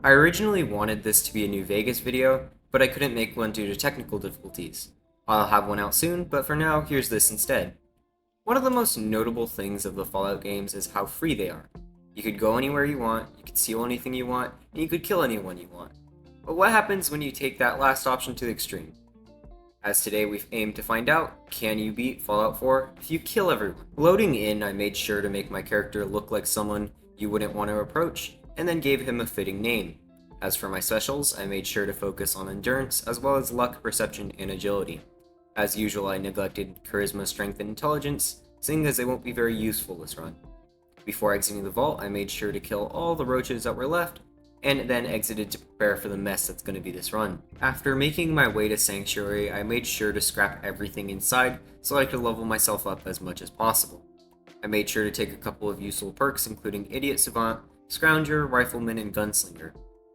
I originally wanted this to be a New Vegas video, but I couldn't make one due to technical difficulties. I'll have one out soon, but for now, here's this instead. One of the most notable things of the Fallout games is how free they are. You could go anywhere you want, you could steal anything you want, and you could kill anyone you want. But what happens when you take that last option to the extreme? As today we've aimed to find out, can you beat Fallout 4 if you kill everyone? Loading in, I made sure to make my character look like someone you wouldn't want to approach, and then gave him a fitting name. As for my specials, I made sure to focus on endurance, as well as luck, perception, and agility. As usual, I neglected charisma, strength, and intelligence, seeing as they won't be very useful this run. Before exiting the vault, I made sure to kill all the roaches that were left, and then exited to prepare for the mess that's going to be this run. After making my way to Sanctuary, I made sure to scrap everything inside so I could level myself up as much as possible. I made sure to take a couple of useful perks, including Idiot Savant, Scrounger, Rifleman, and Gunslinger.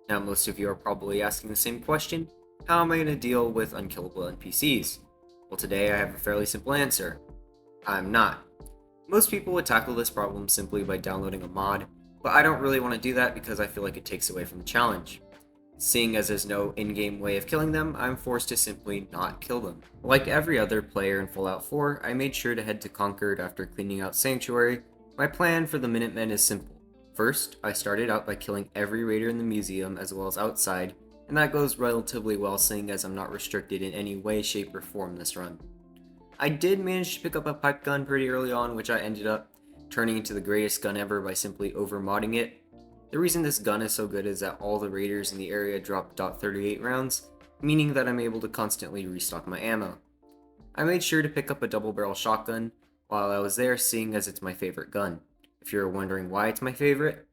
Now most of you are probably asking the same question: how am I going to deal with unkillable NPCs? Well, today I have a fairly simple answer. I'm not. Most people would tackle this problem simply by downloading a mod, but I don't really want to do that because I feel like it takes away from the challenge. Seeing as there's no in-game way of killing them, I'm forced to simply not kill them. Like every other player in Fallout 4, I made sure to head to Concord after cleaning out Sanctuary. My plan for the Minutemen is simple. First, I started out by killing every raider in the museum as well as outside, and that goes relatively well seeing as I'm not restricted in any way, shape, or form this run. I did manage to pick up a pipe gun pretty early on, which I ended up turning into the greatest gun ever by simply over-modding it. The reason this gun is so good is that all the raiders in the area drop .38 rounds, meaning that I'm able to constantly restock my ammo. I made sure to pick up a double-barrel shotgun while I was there, seeing as it's my favorite gun. If you're wondering why it's my favorite,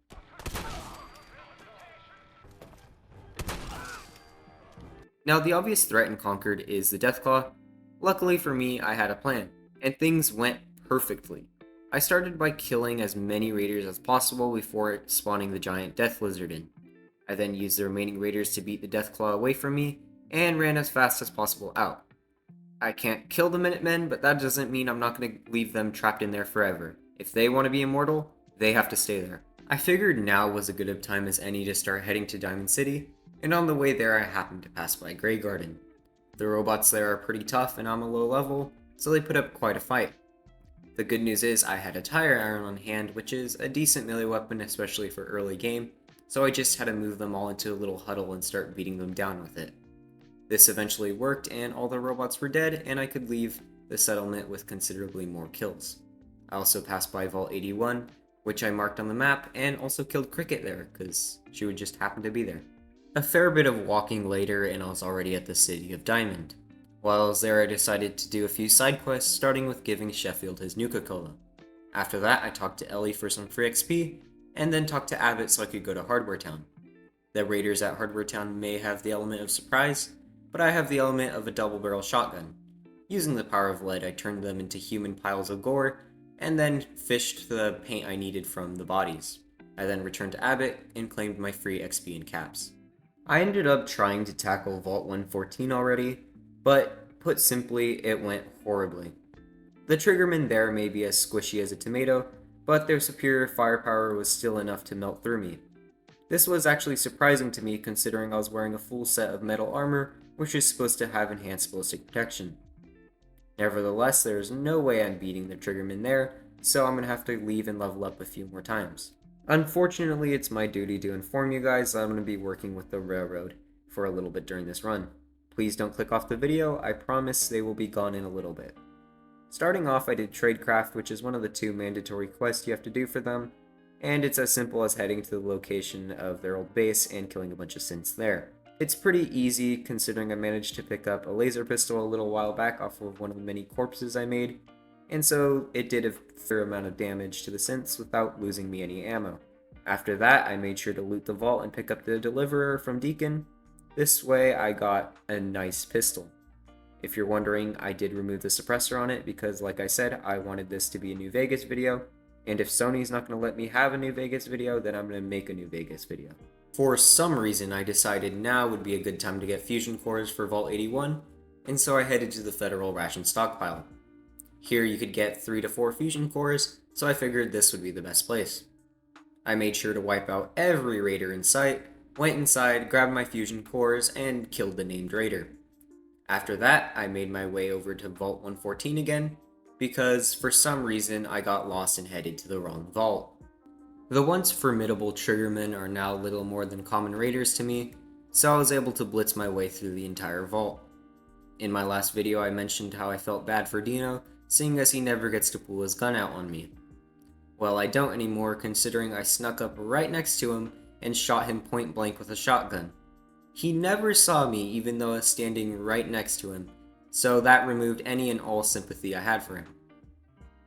now the obvious threat in Concord is the Deathclaw. Luckily for me, I had a plan, and things went perfectly. I started by killing as many raiders as possible before spawning the giant death lizard in. I then used the remaining raiders to beat the Deathclaw away from me, and ran as fast as possible out. I can't kill the Minutemen, but that doesn't mean I'm not going to leave them trapped in there forever. If they want to be immortal, they have to stay there. I figured now was as good a time as any to start heading to Diamond City, and on the way there I happened to pass by Grey Garden. The robots there are pretty tough and I'm a low level, so they put up quite a fight. The good news is I had a tire iron on hand, which is a decent melee weapon, especially for early game, so I just had to move them all into a little huddle and start beating them down with it. This eventually worked and all the robots were dead, and I could leave the settlement with considerably more kills. I also passed by Vault 81, which I marked on the map, and also killed Cricket there, because she would just happen to be there. A fair bit of walking later and I was already at the City of Diamond. While I was there, I decided to do a few side quests, starting with giving Sheffield his Nuka-Cola. After that, I talked to Ellie for some free XP, and then talked to Abbott so I could go to Hardware Town. The raiders at Hardware Town may have the element of surprise, but I have the element of a double-barrel shotgun. Using the power of lead, I turned them into human piles of gore, and then fished the paint I needed from the bodies. I then returned to Abbott and claimed my free XP and caps. I ended up trying to tackle Vault 114 already, but put simply, it went horribly. The triggermen there may be as squishy as a tomato, but their superior firepower was still enough to melt through me. This was actually surprising to me considering I was wearing a full set of metal armor, which is supposed to have enhanced ballistic protection. Nevertheless, there is no way I'm beating the triggermen there, so I'm going to have to leave and level up a few more times. Unfortunately, it's my duty to inform you guys that I'm going to be working with the railroad for a little bit during this run. Please don't click off the video, I promise they will be gone in a little bit. Starting off, I did Tradecraft, which is one of the 2 mandatory quests you have to do for them, and it's as simple as heading to the location of their old base and killing a bunch of synths there. It's pretty easy considering I managed to pick up a laser pistol a little while back off of one of the many corpses I made, and so it did a fair amount of damage to the synths without losing me any ammo. After that, I made sure to loot the vault and pick up the Deliverer from Deacon. This way I got a nice pistol. If you're wondering, I did remove the suppressor on it because, like I said, I wanted this to be a New Vegas video, and if Sony's not going to let me have a New Vegas video, then I'm going to make a New Vegas video. For some reason, I decided now would be a good time to get fusion cores for Vault 81, and so I headed to the Federal Ration stockpile. Here you could get 3 to 4 fusion cores, so I figured this would be the best place. I made sure to wipe out every raider in sight, went inside, grabbed my fusion cores, and killed the named raider. After that, I made my way over to Vault 114 again, because for some reason I got lost and headed to the wrong vault. The once formidable Triggermen are now little more than common raiders to me, so I was able to blitz my way through the entire vault. In my last video I mentioned how I felt bad for Dino, seeing as he never gets to pull his gun out on me. Well, I don't anymore, considering I snuck up right next to him and shot him point blank with a shotgun. He never saw me even though I was standing right next to him, so that removed any and all sympathy I had for him.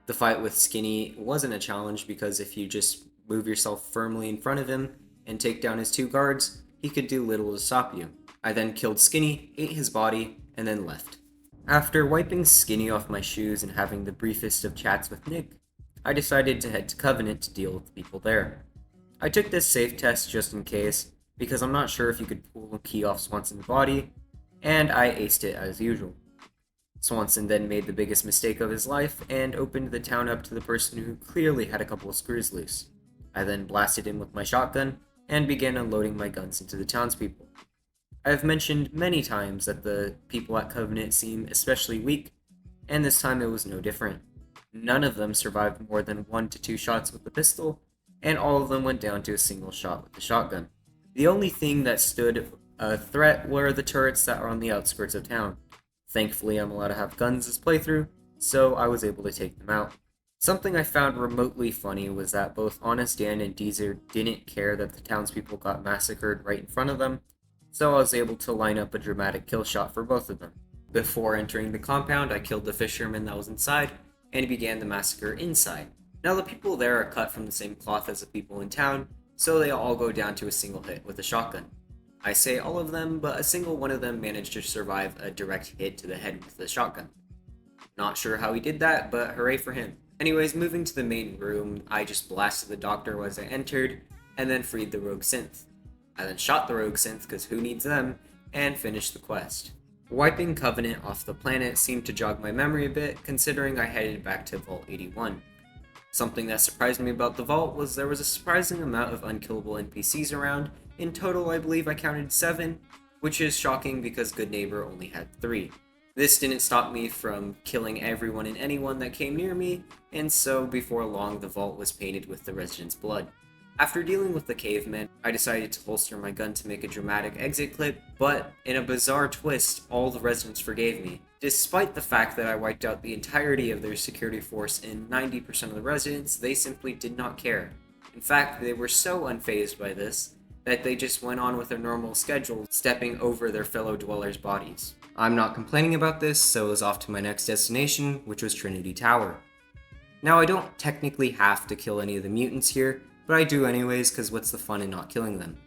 The fight with Skinny wasn't a challenge because if you just move yourself firmly in front of him and take down his two guards, he could do little to stop you. I then killed Skinny, ate his body, and then left. After wiping Skinny off my shoes and having the briefest of chats with Nick, I decided to head to Covenant to deal with the people there. I took this safe test just in case, because I'm not sure if you could pull a key off Swanson's body, and I aced it as usual. Swanson then made the biggest mistake of his life and opened the town up to the person who clearly had a couple of screws loose. I then blasted him with my shotgun and began unloading my guns into the townspeople. I have mentioned many times that the people at Covenant seem especially weak, and this time it was no different. None of them survived more than 1 to 2 shots with the pistol, and all of them went down to a single shot with the shotgun. The only thing that stood a threat were the turrets that are on the outskirts of town. Thankfully, I'm allowed to have guns this playthrough, so I was able to take them out. Something I found remotely funny was that both Honest Dan and Deezer didn't care that the townspeople got massacred right in front of them, so I was able to line up a dramatic kill shot for both of them. Before entering the compound, I killed the fisherman that was inside, and began the massacre inside. Now the people there are cut from the same cloth as the people in town, so they all go down to a single hit with a shotgun. I say all of them, but a single one of them managed to survive a direct hit to the head with the shotgun. Not sure how he did that, but hooray for him. Anyways, moving to the main room, I just blasted the doctor as I entered, and then freed the rogue synth. I then shot the rogue synth, because who needs them, and finished the quest. Wiping Covenant off the planet seemed to jog my memory a bit, considering I headed back to Vault 81. Something that surprised me about the vault was there was a surprising amount of unkillable NPCs around. In total, I believe I counted 7, which is shocking because Good Neighbor only had 3. This didn't stop me from killing everyone and anyone that came near me, and so before long the vault was painted with the residents' blood. After dealing with the cavemen, I decided to holster my gun to make a dramatic exit clip, but in a bizarre twist, all the residents forgave me. Despite the fact that I wiped out the entirety of their security force and 90% of the residents, they simply did not care. In fact, they were so unfazed by this that they just went on with their normal schedule, stepping over their fellow dwellers' bodies. I'm not complaining about this, so I was off to my next destination, which was Trinity Tower. Now, I don't technically have to kill any of the mutants here, but I do anyways, cause what's the fun in not killing them?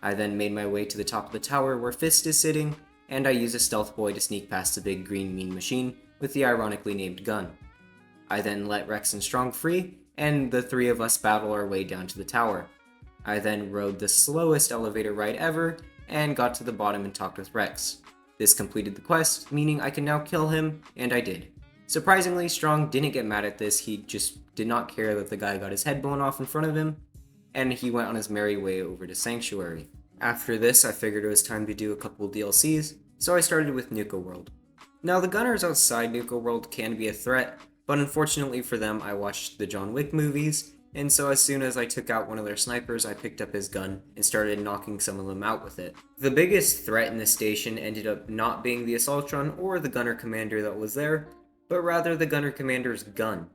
I then made my way to the top of the tower where Fist is sitting, and I used a stealth boy to sneak past the big green mean machine with the ironically named gun. I then let Rex and Strong free, and the 3 of us battle our way down to the tower. I then rode the slowest elevator ride ever, and got to the bottom and talked with Rex. This completed the quest, meaning I can now kill him, and I did. Surprisingly, Strong didn't get mad at this, he just did not care that the guy got his head blown off in front of him, and he went on his merry way over to Sanctuary. After this, I figured it was time to do a couple DLCs, so I started with Nuka-World. Now, the gunners outside Nuka-World can be a threat, but unfortunately for them, I watched the John Wick movies, and so as soon as I took out one of their snipers, I picked up his gun and started knocking some of them out with it. The biggest threat in the station ended up not being the Assaultron or the gunner commander that was there, but rather the gunner commander's gun.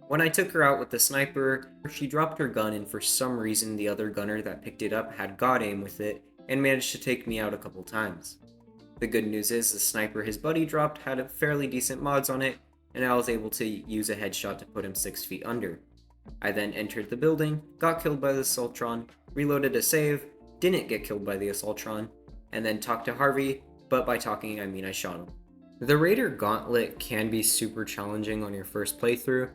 When I took her out with the sniper, she dropped her gun and for some reason the other gunner that picked it up had god aim with it and managed to take me out a couple times. The good news is the sniper his buddy dropped had a fairly decent mods on it, and I was able to use a headshot to put him 6 feet under. I then entered the building, got killed by the Assaultron, reloaded a save, didn't get killed by the Assaultron, and then talked to Harvey, but by talking I mean I shot him. The Raider Gauntlet can be super challenging on your first playthrough,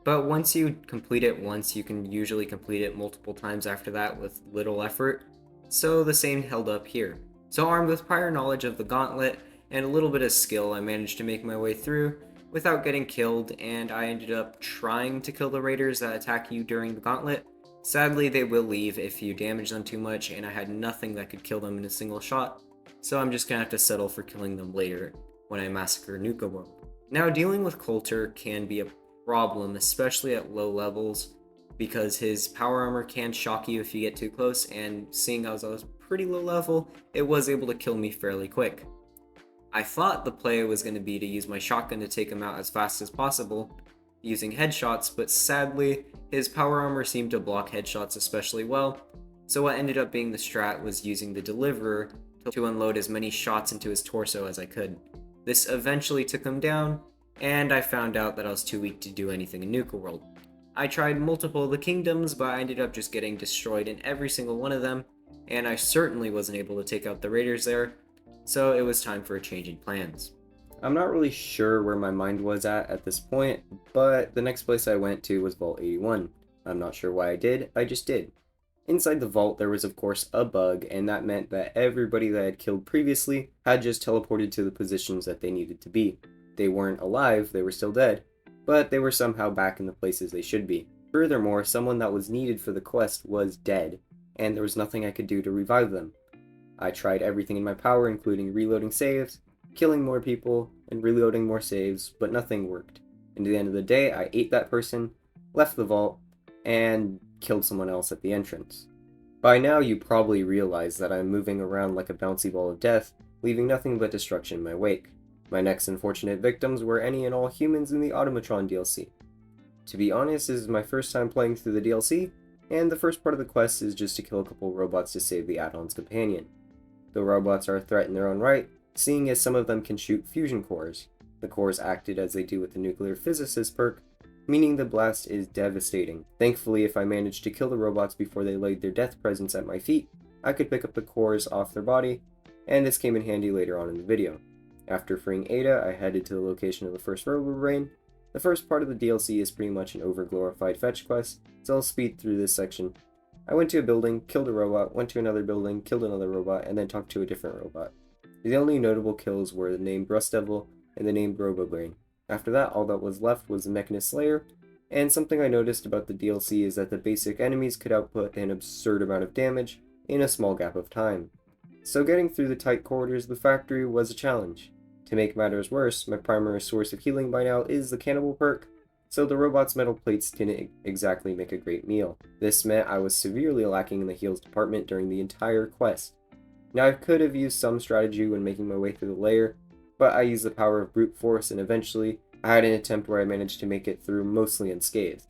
but once you complete it once, you can usually complete it multiple times after that with little effort, so the same held up here. So armed with prior knowledge of the Gauntlet and a little bit of skill, I managed to make my way through without getting killed, and I ended up trying to kill the raiders that attack you during the Gauntlet, Sadly, they will leave if you damage them too much, and I had nothing that could kill them in a single shot, so I'm just gonna have to settle for killing them later when I massacre Nuka-World. Now, dealing with Coulter can be a problem, especially at low levels, because his power armor can shock you if you get too close, and seeing as I was pretty low level, it was able to kill me fairly quick. I thought the play was going to be to use my shotgun to take him out as fast as possible, using headshots, but sadly, his power armor seemed to block headshots especially well, so what ended up being the strat was using the deliverer to unload as many shots into his torso as I could. This eventually took him down, and I found out that I was too weak to do anything in Nuka-World. I tried multiple of the kingdoms, but I ended up just getting destroyed in every single one of them, and I certainly wasn't able to take out the raiders there, so it was time for a change in plans. I'm not really sure where my mind was at this point, but the next place I went to was Vault 81. I'm not sure why I just did. Inside the vault there was of course a bug, and that meant that everybody that I had killed previously had just teleported to the positions that they needed to be. They weren't alive, they were still dead, but they were somehow back in the places they should be. Furthermore, someone that was needed for the quest was dead, and there was nothing I could do to revive them. I tried everything in my power, including reloading saves, killing more people, and reloading more saves, but nothing worked. And at the end of the day, I ate that person, left the vault, and killed someone else at the entrance. By now you probably realize that I'm moving around like a bouncy ball of death, leaving nothing but destruction in my wake. My next unfortunate victims were any and all humans in the Automatron DLC. To be honest, this is my first time playing through the DLC, and the first part of the quest is just to kill a couple robots to save the add-on's companion. The robots are a threat in their own right, seeing as some of them can shoot fusion cores. The cores acted as they do with the nuclear physicist perk, meaning the blast is devastating. Thankfully, if I managed to kill the robots before they laid their death presence at my feet, I could pick up the cores off their body, and this came in handy later on in the video. After freeing Ada, I headed to the location of the first robot brain. The first part of the DLC is pretty much an overglorified fetch quest, so I'll speed through this section. I went to a building, killed a robot, went to another building, killed another robot, and then talked to a different robot. The only notable kills were the named Rust Devil and the named Robobrain. After that, all that was left was the Mechanist Slayer, and something I noticed about the DLC is that the basic enemies could output an absurd amount of damage in a small gap of time. So getting through the tight corridors of the factory was a challenge. To make matters worse, my primary source of healing by now is the Cannibal perk, so the robot's metal plates didn't exactly make a great meal. This meant I was severely lacking in the heals department during the entire quest. Now I could have used some strategy when making my way through the lair, but I used the power of brute force, and eventually I had an attempt where I managed to make it through mostly unscathed.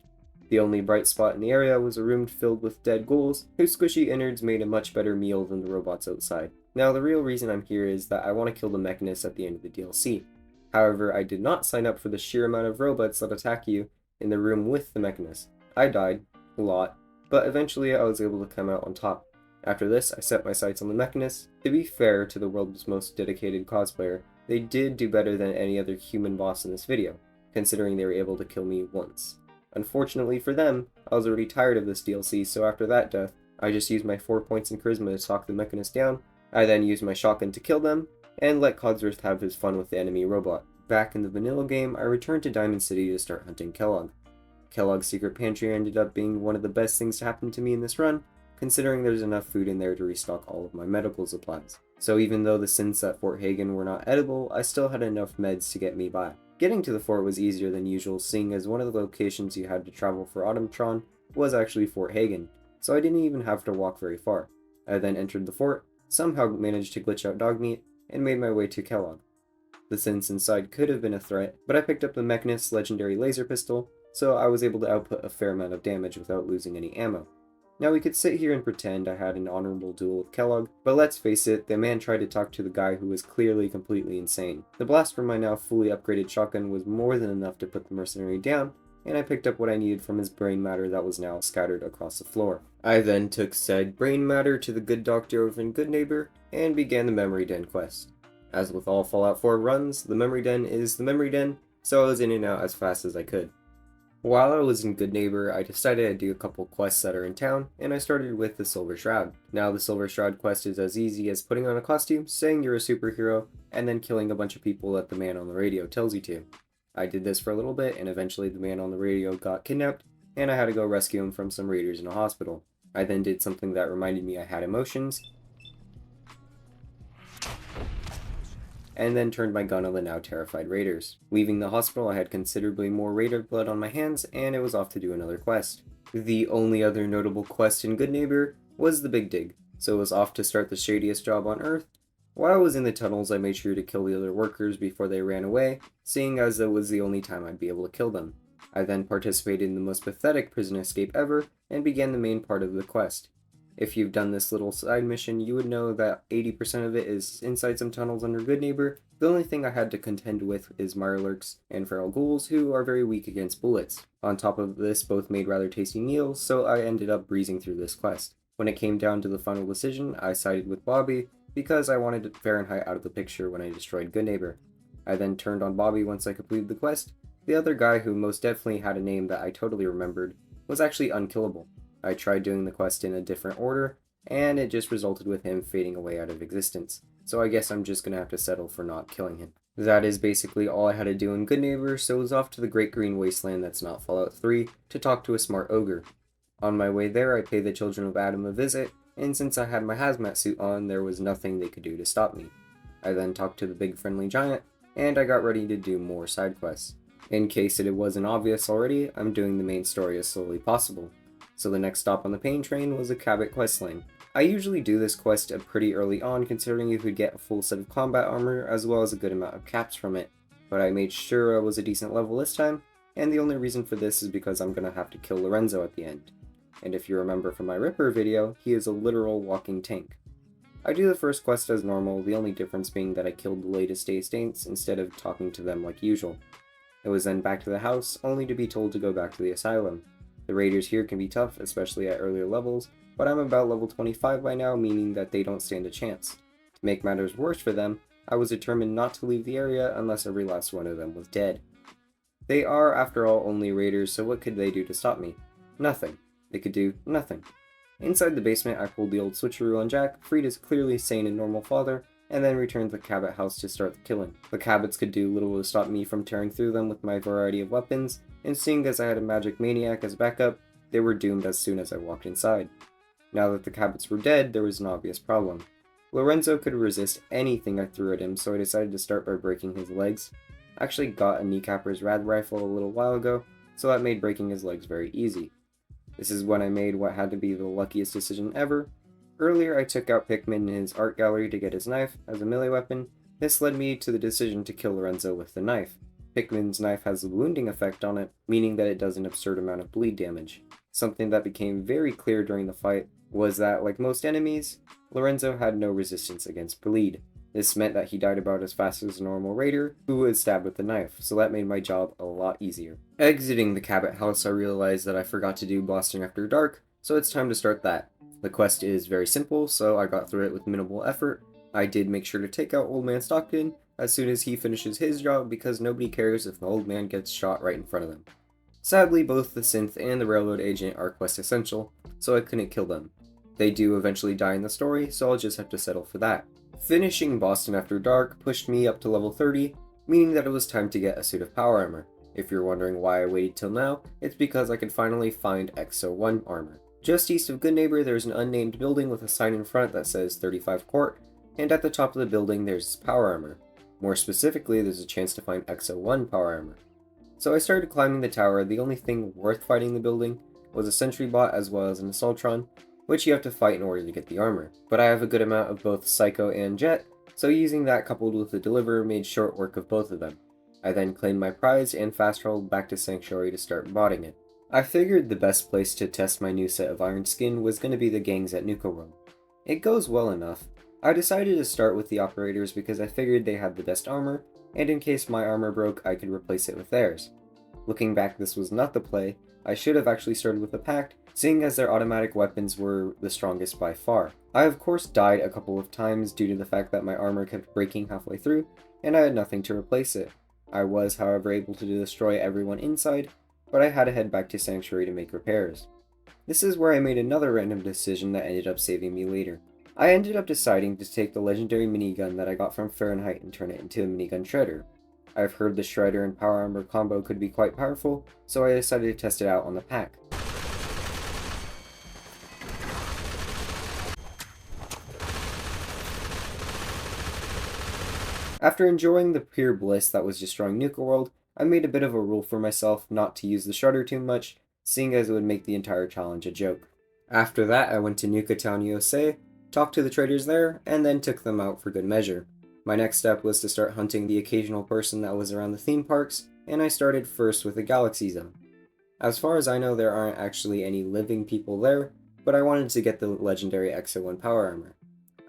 The only bright spot in the area was a room filled with dead ghouls, whose squishy innards made a much better meal than the robots outside. Now the real reason I'm here is that I want to kill the Mechanist at the end of the DLC. However, I did not sign up for the sheer amount of robots that attack you in the room with the Mechanist. I died, a lot, but eventually I was able to come out on top. After this, I set my sights on the Mechanist. To be fair to the world's most dedicated cosplayer, they did do better than any other human boss in this video, considering they were able to kill me once. Unfortunately for them, I was already tired of this DLC, so after that death, I just used my 4 points in charisma to talk the Mechanist down. I then used my shotgun to kill them, and let Codsworth have his fun with the enemy robot. Back in the vanilla game, I returned to Diamond City to start hunting Kellogg. Kellogg's secret pantry ended up being one of the best things to happen to me in this run, considering there's enough food in there to restock all of my medical supplies. So even though the synths at Fort Hagen were not edible, I still had enough meds to get me by. Getting to the fort was easier than usual, seeing as one of the locations you had to travel for Automatron was actually Fort Hagen, so I didn't even have to walk very far. I then entered the fort, somehow managed to glitch out Dogmeat, and made my way to Kellogg. The synths inside could have been a threat, but I picked up the Mechanist's legendary laser pistol, so I was able to output a fair amount of damage without losing any ammo. Now we could sit here and pretend I had an honorable duel with Kellogg, but let's face it, the man tried to talk to the guy who was clearly completely insane. The blast from my now fully upgraded shotgun was more than enough to put the mercenary down, and I picked up what I needed from his brain matter that was now scattered across the floor. I then took said brain matter to the good doctor over in Good Neighbor, and began the Memory Den quest. As with all Fallout 4 runs, the Memory Den is the Memory Den, so I was in and out as fast as I could. While I was in Good Neighbor, I decided I'd do a couple quests that are in town, and I started with the Silver Shroud. Now the Silver Shroud quest is as easy as putting on a costume, saying you're a superhero, and then killing a bunch of people that the man on the radio tells you to. I did this for a little bit, and eventually the man on the radio got kidnapped, and I had to go rescue him from some raiders in a hospital. I then did something that reminded me I had emotions, and then turned my gun on the now terrified raiders. Leaving the hospital, I had considerably more raider blood on my hands, and it was off to do another quest. The only other notable quest in Good Neighbor was the Big Dig, so it was off to start the shadiest job on Earth. While I was in the tunnels, I made sure to kill the other workers before they ran away, seeing as it was the only time I'd be able to kill them. I then participated in the most pathetic prison escape ever, and began the main part of the quest. If you've done this little side mission, you would know that 80% of it is inside some tunnels under Good Neighbor. The only thing I had to contend with is Mirelurks and feral ghouls, who are very weak against bullets. On top of this, both made rather tasty meals, so I ended up breezing through this quest. When it came down to the final decision, I sided with Bobby, because I wanted Fahrenheit out of the picture when I destroyed Good Neighbor. I then turned on Bobby once I completed the quest. The other guy, who most definitely had a name that I totally remembered, was actually unkillable. I tried doing the quest in a different order, and it just resulted with him fading away out of existence, so I guess I'm just gonna have to settle for not killing him. That is basically all I had to do in Good Neighbor, so I was off to the Great Green Wasteland that's not Fallout 3 to talk to a smart ogre. On my way there, I paid the Children of Adam a visit, and since I had my hazmat suit on, there was nothing they could do to stop me. I then talked to the big friendly giant, and I got ready to do more side quests. In case it wasn't obvious already, I'm doing the main story as slowly possible. So the next stop on the pain train was a Cabot questline. I usually do this quest pretty early on, considering you could get a full set of combat armor as well as a good amount of caps from it, but I made sure I was a decent level this time, and the only reason for this is because I'm gonna have to kill Lorenzo at the end. And if you remember from my Ripper video, he is a literal walking tank. I do the first quest as normal, the only difference being that I killed the latest day saints instead of talking to them like usual. It was then back to the house, only to be told to go back to the asylum. The raiders here can be tough, especially at earlier levels, but I'm about level 25 by now, meaning that they don't stand a chance. To make matters worse for them, I was determined not to leave the area unless every last one of them was dead. They are, after all, only raiders, so what could they do to stop me? Nothing. They could do nothing. Inside the basement, I pulled the old switcheroo on Jack, freed his clearly sane and normal father, and then returned to the Cabot House to start the killing. The Cabots could do little to stop me from tearing through them with my variety of weapons, and seeing as I had a magic maniac as backup, they were doomed as soon as I walked inside. Now that the Cabots were dead, there was an obvious problem. Lorenzo could resist anything I threw at him, so I decided to start by breaking his legs. I actually got a kneecapper's rad rifle a little while ago, so that made breaking his legs very easy. This is when I made what had to be the luckiest decision ever. Earlier I took out Pikmin in his art gallery to get his knife as a melee weapon. This led me to the decision to kill Lorenzo with the knife. Pikmin's knife has a wounding effect on it, meaning that it does an absurd amount of bleed damage. Something that became very clear during the fight was that, like most enemies, Lorenzo had no resistance against bleed. This meant that he died about as fast as a normal raider who was stabbed with a knife, so that made my job a lot easier. Exiting the Cabot House, I realized that I forgot to do Blasting After Dark, so it's time to start that. The quest is very simple, so I got through it with minimal effort. I did make sure to take out Old Man Stockton as soon as he finishes his job, because nobody cares if the old man gets shot right in front of them. Sadly, both the synth and the railroad agent are quest essential, so I couldn't kill them. They do eventually die in the story, so I'll just have to settle for that. Finishing Boston After Dark pushed me up to level 30, meaning that it was time to get a suit of power armor. If you're wondering why I waited till now, it's because I could finally find XO1 armor. Just east of Good Neighbor, there's an unnamed building with a sign in front that says 35 Court, and at the top of the building there's power armor. More specifically, there's a chance to find XO1 power armor. So I started climbing the tower. The only thing worth fighting in the building was a sentry bot as well as an assaultron, which you have to fight in order to get the armor. But I have a good amount of both Psycho and Jet, so using that coupled with the Deliverer made short work of both of them. I then claimed my prize and fast traveled back to Sanctuary to start botting it. I figured the best place to test my new set of Iron Skin was going to be the gangs at Nuka-World. It goes well enough. I decided to start with the operators because I figured they had the best armor, and in case my armor broke, I could replace it with theirs. Looking back, this was not the play. I should have actually started with the Pact, seeing as their automatic weapons were the strongest by far. I of course died a couple of times due to the fact that my armor kept breaking halfway through, and I had nothing to replace it. I was, however, able to destroy everyone inside, but I had to head back to Sanctuary to make repairs. This is where I made another random decision that ended up saving me later. I ended up deciding to take the legendary minigun that I got from Fahrenheit and turn it into a minigun shredder. I've heard the shredder and power armor combo could be quite powerful, so I decided to test it out on the pack. After enjoying the pure bliss that was destroying Nuka-World, I made a bit of a rule for myself not to use the shredder too much, seeing as it would make the entire challenge a joke. After that, I went to Nuka-Town, USA, talked to the traders there, and then took them out for good measure. My next step was to start hunting the occasional person that was around the theme parks, and I started first with the Galaxy Zone. As far as I know, there aren't actually any living people there, but I wanted to get the legendary XO1 power armor.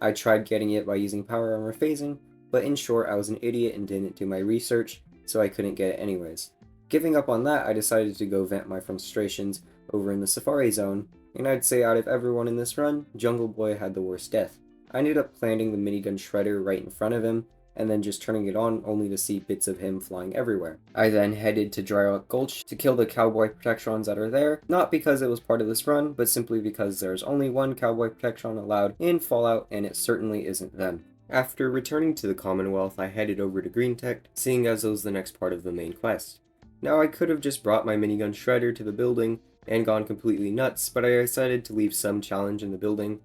I tried getting it by using power armor phasing, but in short, I was an idiot and didn't do my research, so I couldn't get it anyways. Giving up on that, I decided to go vent my frustrations over in the Safari Zone, and I'd say out of everyone in this run, Jungle Boy had the worst death. I ended up planting the minigun shredder right in front of him, and then just turning it on only to see bits of him flying everywhere. I then headed to Dry Rock Gulch to kill the cowboy protectrons that are there, not because it was part of this run, but simply because there's only one cowboy protectron allowed in Fallout, and it certainly isn't them. After returning to the Commonwealth, I headed over to Green Tech, seeing as it was the next part of the main quest. Now I could have just brought my minigun shredder to the building and gone completely nuts, but I decided to leave some challenge in the building,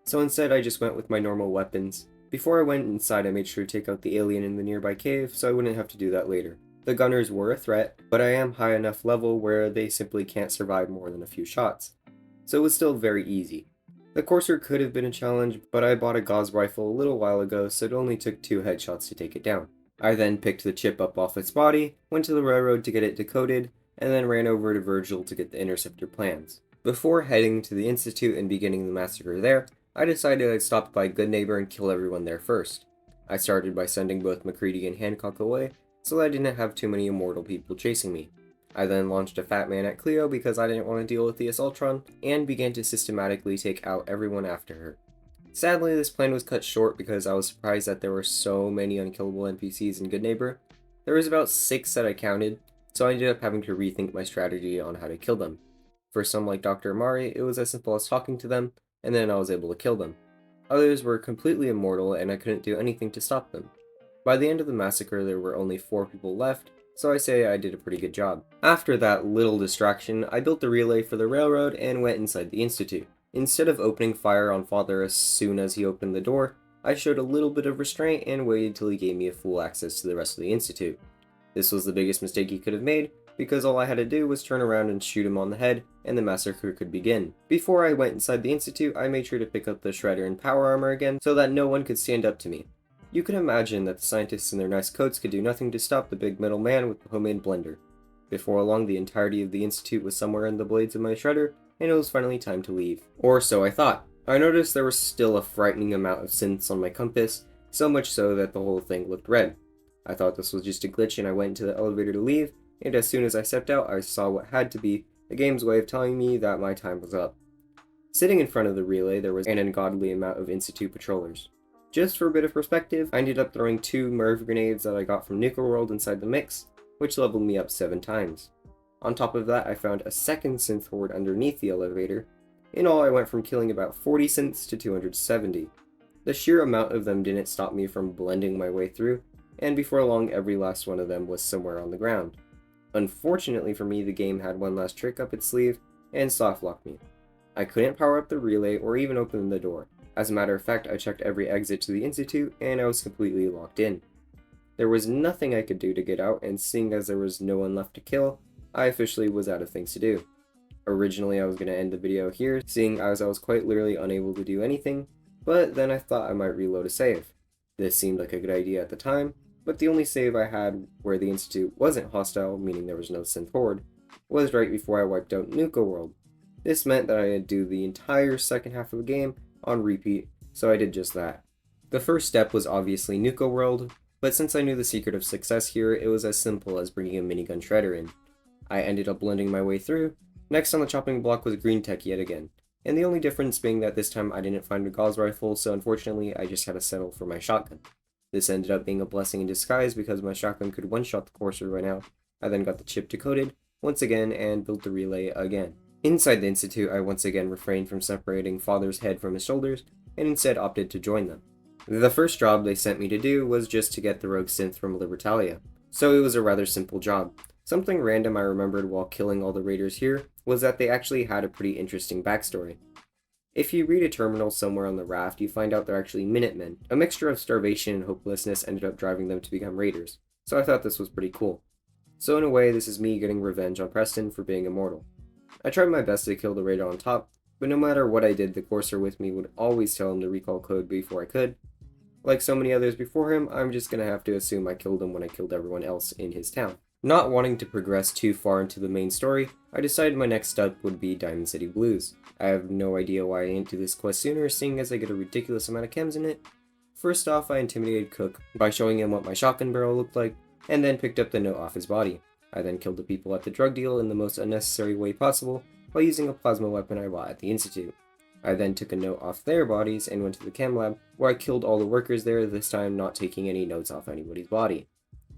so instead I just went with my normal weapons. Before I went inside, I made sure to take out the alien in the nearby cave, so I wouldn't have to do that later. The gunners were a threat, but I am high enough level where they simply can't survive more than a few shots, so it was still very easy. The Courser could have been a challenge, but I bought a Gauss rifle a little while ago, so it only took 2 headshots to take it down. I then picked the chip up off its body, went to the railroad to get it decoded, and then ran over to Virgil to get the interceptor plans. Before heading to the Institute and beginning the massacre there, I decided I'd stop by Good Neighbor and kill everyone there first. I started by sending both McCready and Hancock away, so that I didn't have too many immortal people chasing me. I then launched a Fat Man at Cleo because I didn't want to deal with the Assaultron, and began to systematically take out everyone after her. Sadly, this plan was cut short because I was surprised that there were so many unkillable NPCs in Good Neighbor. There was about 6 that I counted, so I ended up having to rethink my strategy on how to kill them. For some like Dr. Amari, it was as simple as talking to them, and then I was able to kill them. Others were completely immortal and I couldn't do anything to stop them. By the end of the massacre, there were only 4 people left, so I say I did a pretty good job. After that little distraction, I built the relay for the railroad and went inside the Institute. Instead of opening fire on Father as soon as he opened the door, I showed a little bit of restraint and waited till he gave me a full access to the rest of the Institute. This was the biggest mistake he could have made, because all I had to do was turn around and shoot him on the head, and the massacre could begin. Before I went inside the Institute, I made sure to pick up the shredder and power armor again, so that no one could stand up to me. You can imagine that the scientists in their nice coats could do nothing to stop the big metal man with the homemade blender. Before long, the entirety of the Institute was somewhere in the blades of my shredder, and it was finally time to leave. Or so I thought. I noticed there was still a frightening amount of synths on my compass, so much so that the whole thing looked red. I thought this was just a glitch and I went into the elevator to leave, and as soon as I stepped out, I saw what had to be the game's way of telling me that my time was up. Sitting in front of the relay, there was an ungodly amount of Institute patrollers. Just for a bit of perspective, I ended up throwing 2 Merv grenades that I got from Nuka-World inside the mix, which leveled me up 7 times. On top of that, I found a second synth horde underneath the elevator. In all, I went from killing about 40 synths to 270. The sheer amount of them didn't stop me from blending my way through, and before long, every last one of them was somewhere on the ground. Unfortunately for me, the game had one last trick up its sleeve, and softlocked me. I couldn't power up the relay or even open the door. As a matter of fact, I checked every exit to the Institute, and I was completely locked in. There was nothing I could do to get out, and seeing as there was no one left to kill, I officially was out of things to do. Originally, I was going to end the video here, seeing as I was quite literally unable to do anything, but then I thought I might reload a save. This seemed like a good idea at the time, but the only save I had where the Institute wasn't hostile, meaning there was no synth horde, was right before I wiped out Nuka-World. This meant that I had to do the entire second half of the game on repeat, so I did just that. The first step was obviously Nuka-World, but since I knew the secret of success here, it was as simple as bringing a minigun shredder in. I ended up blending my way through. Next on the chopping block was Green Tech yet again, and the only difference being that this time I didn't find a Gauss rifle, so unfortunately I just had to settle for my shotgun. This ended up being a blessing in disguise because my shotgun could one-shot the Courser right now. I then got the chip decoded, once again, and built the relay again. Inside the Institute, I once again refrained from separating Father's head from his shoulders, and instead opted to join them. The first job they sent me to do was just to get the rogue synth from Libertalia, so it was a rather simple job. Something random I remembered while killing all the raiders here was that they actually had a pretty interesting backstory. If you read a terminal somewhere on the raft, you find out they're actually Minutemen. A mixture of starvation and hopelessness ended up driving them to become raiders, so I thought this was pretty cool. So in a way, this is me getting revenge on Preston for being immortal. I tried my best to kill the raider on top, but no matter what I did, the courser with me would always tell him to recall code before I could. Like so many others before him, I'm just gonna have to assume I killed him when I killed everyone else in his town. Not wanting to progress too far into the main story, I decided my next step would be Diamond City Blues. I have no idea why I didn't do this quest sooner, seeing as I get a ridiculous amount of chems in it. First off, I intimidated Cook by showing him what my shotgun barrel looked like, and then picked up the note off his body. I then killed the people at the drug deal in the most unnecessary way possible by using a plasma weapon I bought at the Institute. I then took a note off their bodies and went to the chem lab, where I killed all the workers there, this time not taking any notes off anybody's body.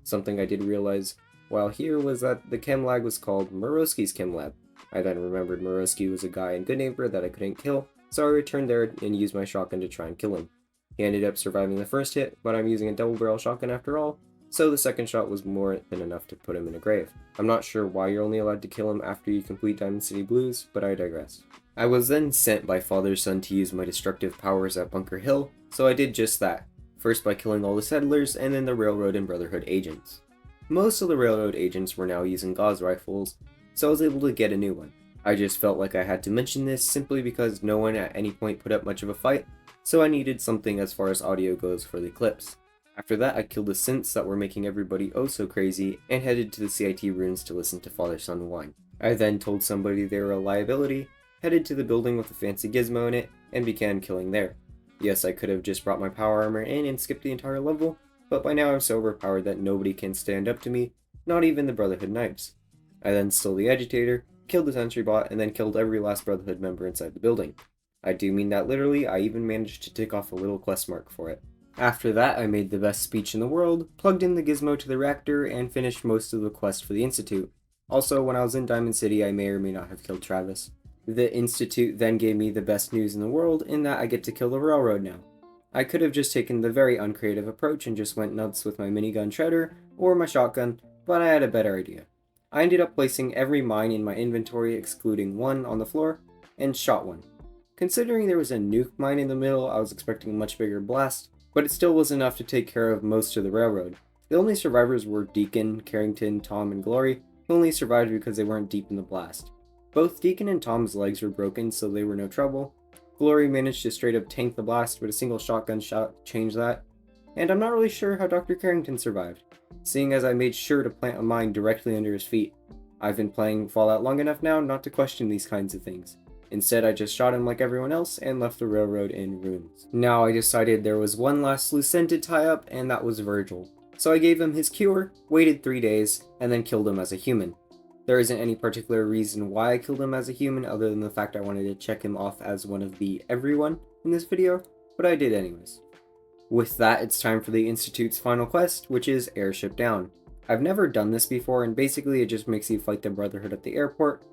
Something I did realize while here was that the chem lab was called Morosky's Chem Lab. I then remembered Morosky was a guy in Good Neighbor that I couldn't kill, so I returned there and used my shotgun to try and kill him. He ended up surviving the first hit, but I'm using a double barrel shotgun after all, so the second shot was more than enough to put him in a grave. I'm not sure why you're only allowed to kill him after you complete Diamond City Blues, but I digress. I was then sent by Father's Son to use my destructive powers at Bunker Hill, so I did just that, first by killing all the settlers and then the Railroad and Brotherhood agents. Most of the Railroad agents were now using Gauss rifles, so I was able to get a new one. I just felt like I had to mention this simply because no one at any point put up much of a fight, so I needed something as far as audio goes for the clips. After that, I killed the synths that were making everybody oh so crazy and headed to the CIT rooms to listen to Father-Son whine. I then told somebody they were a liability, headed to the building with a fancy gizmo in it, and began killing there. Yes, I could have just brought my power armor in and skipped the entire level, but by now I'm so overpowered that nobody can stand up to me, not even the Brotherhood Knights. I then stole the Agitator, killed the Sentry Bot, and then killed every last Brotherhood member inside the building. I do mean that literally, I even managed to tick off a little quest mark for it. After that, I made the best speech in the world, plugged in the gizmo to the reactor, and finished most of the quest for the Institute. Also, when I was in Diamond City, I may or may not have killed Travis. The Institute then gave me the best news in the world, in that I get to kill the Railroad now. I could have just taken the very uncreative approach and just went nuts with my minigun shredder, or my shotgun, but I had a better idea. I ended up placing every mine in my inventory excluding one on the floor, and shot one. Considering there was a nuke mine in the middle, I was expecting a much bigger blast, but it still was enough to take care of most of the Railroad. The only survivors were Deacon, Carrington, Tom, and Glory, who only survived because they weren't deep in the blast. Both Deacon and Tom's legs were broken, so they were no trouble. Glory managed to straight up tank the blast, but a single shotgun shot changed that. And I'm not really sure how Dr. Carrington survived, seeing as I made sure to plant a mine directly under his feet. I've been playing Fallout long enough now not to question these kinds of things. Instead, I just shot him like everyone else and left the Railroad in ruins. Now I decided there was one last loose end to tie up, and that was Virgil. So I gave him his cure, waited 3 days, and then killed him as a human. There isn't any particular reason why I killed him as a human other than the fact I wanted to check him off as one of the everyone in this video, but I did anyways. With that, it's time for the Institute's final quest, which is Airship Down. I've never done this before, and basically it just makes you fight the Brotherhood at the airport.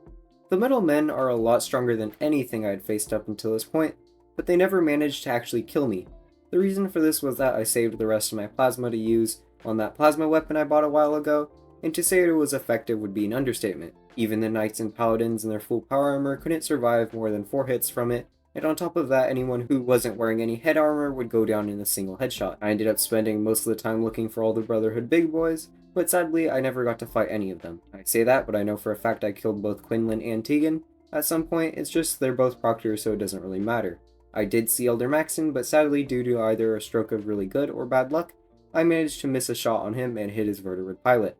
The Metal Men are a lot stronger than anything I had faced up until this point, but they never managed to actually kill me. The reason for this was that I saved the rest of my plasma to use on that plasma weapon I bought a while ago, and to say it was effective would be an understatement. Even the Knights and Paladins in their full power armor couldn't survive more than 4 hits from it, and on top of that, anyone who wasn't wearing any head armor would go down in a single headshot. I ended up spending most of the time looking for all the Brotherhood big boys, but sadly I never got to fight any of them. I say that, but I know for a fact I killed both Quinlan and Tegan. At some point, it's just they're both proctors, so it doesn't really matter. I did see Elder Maxon, but sadly due to either a stroke of really good or bad luck, I managed to miss a shot on him and hit his vertebrate pilot.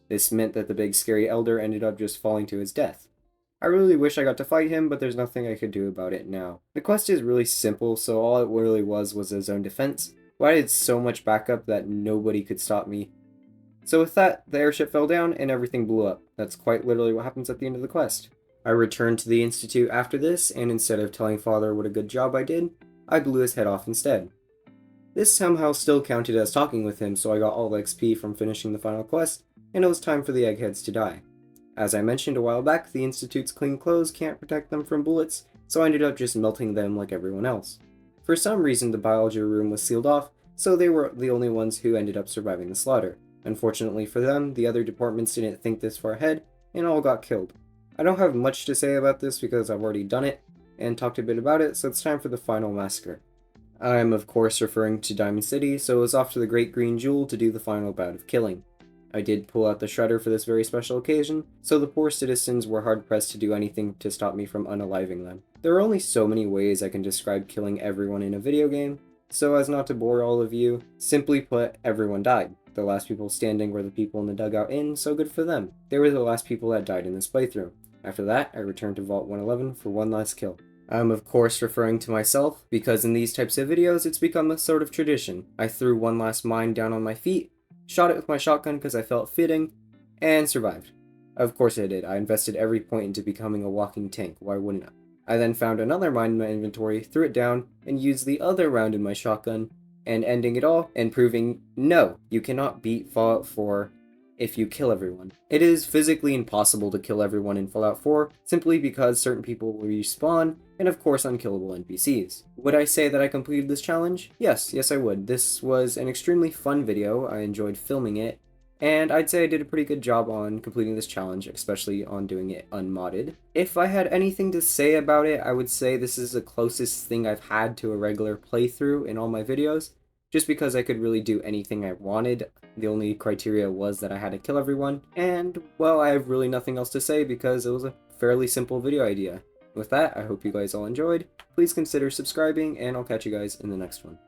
This meant that the big scary Elder ended up just falling to his death. I really wish I got to fight him, but there's nothing I could do about it now. The quest is really simple, so all it really was a zone defense, but I did so much backup that nobody could stop me. So with that, the airship fell down and everything blew up. That's quite literally what happens at the end of the quest. I returned to the Institute after this, and instead of telling Father what a good job I did, I blew his head off instead. This somehow still counted as talking with him, so I got all the XP from finishing the final quest, and it was time for the eggheads to die. As I mentioned a while back, the Institute's clean clothes can't protect them from bullets, so I ended up just melting them like everyone else. For some reason, the biology room was sealed off, so they were the only ones who ended up surviving the slaughter. Unfortunately for them, the other departments didn't think this far ahead, and all got killed. I don't have much to say about this because I've already done it, and talked a bit about it, so it's time for the final massacre. I'm of course referring to Diamond City, so I was off to the Great Green Jewel to do the final bout of killing. I did pull out the shredder for this very special occasion, so the poor citizens were hard-pressed to do anything to stop me from unaliving them. There are only so many ways I can describe killing everyone in a video game, so as not to bore all of you, simply put, everyone died. The last people standing were the people in the dugout inn, so good for them. They were the last people that died in this playthrough. After that, I returned to Vault 111 for one last kill. I'm of course referring to myself, because in these types of videos it's become a sort of tradition. I threw one last mine down on my feet, shot it with my shotgun because I felt fitting, and survived. Of course I did. I invested every point into becoming a walking tank, why wouldn't I? I then found another mine in my inventory, threw it down, and used the other round in my shotgun, and ending it all, and proving, no, you cannot beat Fallout 4 if you kill everyone. It is physically impossible to kill everyone in Fallout 4, simply because certain people will respawn, and of course unkillable NPCs. Would I say that I completed this challenge? Yes I would. This was an extremely fun video, I enjoyed filming it, and I'd say I did a pretty good job on completing this challenge, especially on doing it unmodded. If I had anything to say about it, I would say this is the closest thing I've had to a regular playthrough in all my videos, just because I could really do anything I wanted. The only criteria was that I had to kill everyone, and, well, I have really nothing else to say because it was a fairly simple video idea. With that, I hope you guys all enjoyed. Please consider subscribing, and I'll catch you guys in the next one.